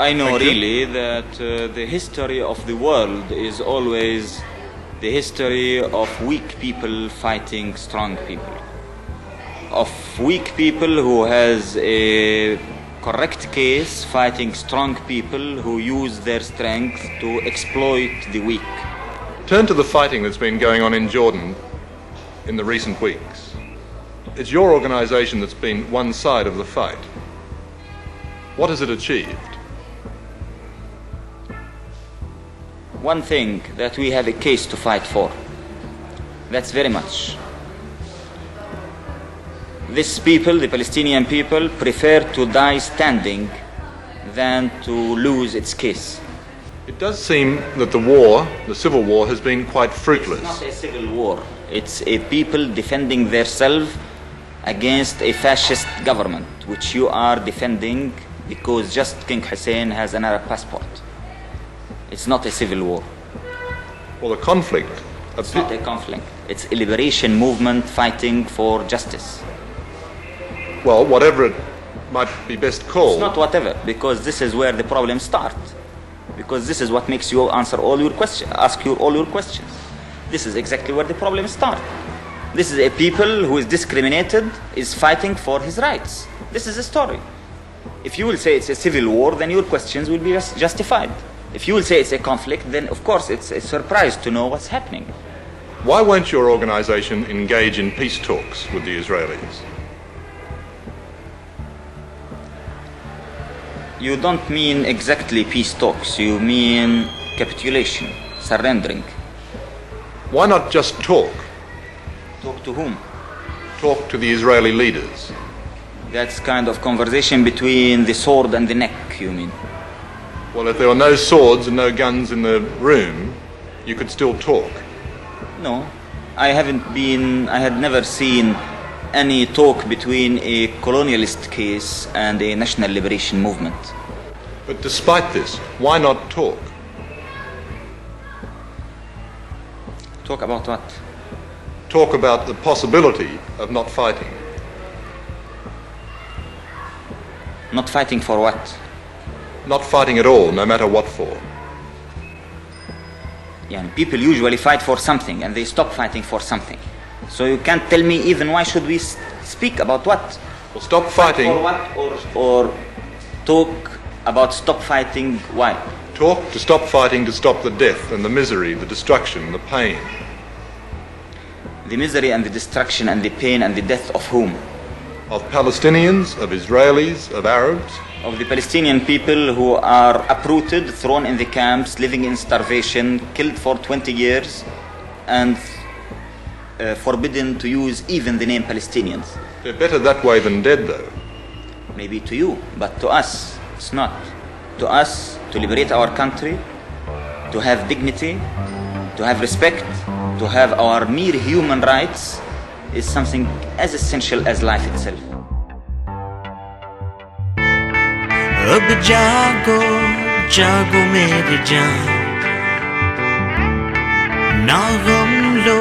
I know Thank you. really that the history of the world is always the history of weak people fighting strong people. Of weak people who has a correct case fighting strong people who use their strength to exploit the weak. Turn to the fighting that's been going on in Jordan in the recent weeks. It's your organization that's been one side of the fight. What has it achieved? One thing, that we have a case to fight for. That's very much. These people, the Palestinian people, prefer to die standing than to lose its case. It does seem that the civil war, has been quite fruitless. It's not a civil war. It's a people defending themselves against a fascist government, which you are defending because just King Hussein has an Arab passport. It's not a civil war. Well, the conflict... It's not a conflict. It's a liberation movement fighting for justice. Well, whatever it might be best called... It's not whatever, because this is where the problems start. Because this is what makes you ask all your questions. This is exactly where the problems start. This is a people who is discriminated, is fighting for his rights. This is a story. If you will say it's a civil war, then your questions will be justified. If you will say it's a conflict, then of course it's a surprise to know what's happening. Why won't your organization engage in peace talks with the Israelis? You don't mean exactly peace talks, you mean capitulation, surrendering. Why not just talk? Talk to whom? Talk to the Israeli leaders. That's kind of conversation between the sword and the neck, you mean? Well, if there were no swords and no guns in the room, you could still talk. No, I had never seen any talk between a colonialist case and a national liberation movement. But despite this, why not talk? Talk about what? Talk about the possibility of not fighting. Not fighting for what? Not fighting at all, no matter what for. Yeah, people usually fight for something and they stop fighting for something. So you can't tell me even why should we speak about what? Well, stop fighting. For what or talk about stop fighting why? Talk to stop fighting, to stop the death and the misery, the destruction, the pain. The misery and the destruction and the pain and the death of whom? Of Palestinians, of Israelis, of Arabs. Of the Palestinian people who are uprooted, thrown in the camps, living in starvation, killed for 20 years, and forbidden to use even the name Palestinians. They're better that way than dead, though. Maybe to you, but to us, it's not. To us, to liberate our country, to have dignity, to have respect, to have our mere human rights, is something as essential as life itself. अब जागो जागो मेरी जान ना गम लो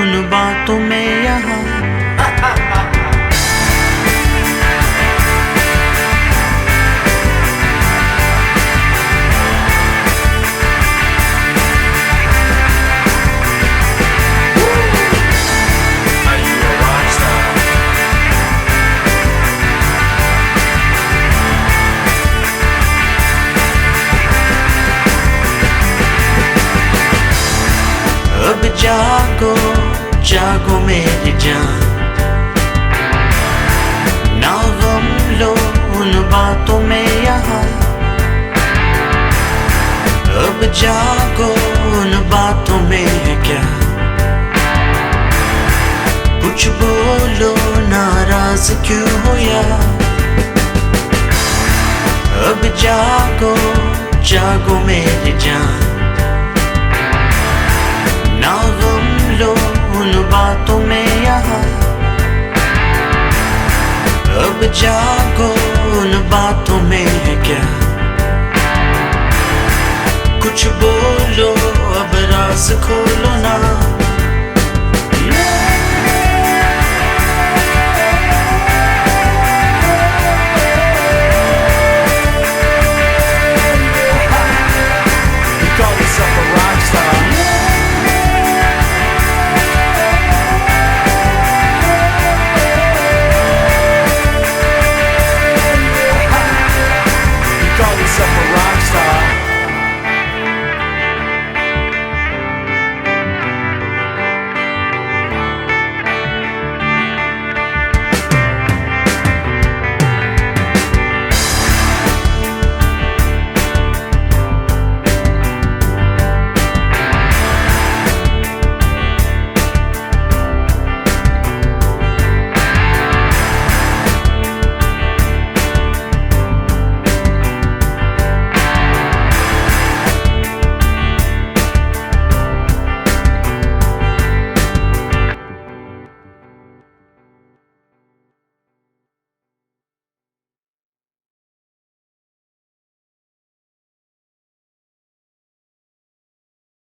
उन बातों में यहाँ अब जागो जागो मेरी जान ना गम लो उन बातों में यहाँ अब जागो उन बातों में है क्या कुछ बोलो नाराज क्यों हो यार अब जागो जागो मेरी जान ना गम लो उन बातों में यहाँ अब जागो उन बातों में है क्या कुछ बोलो अब राज खोलो ना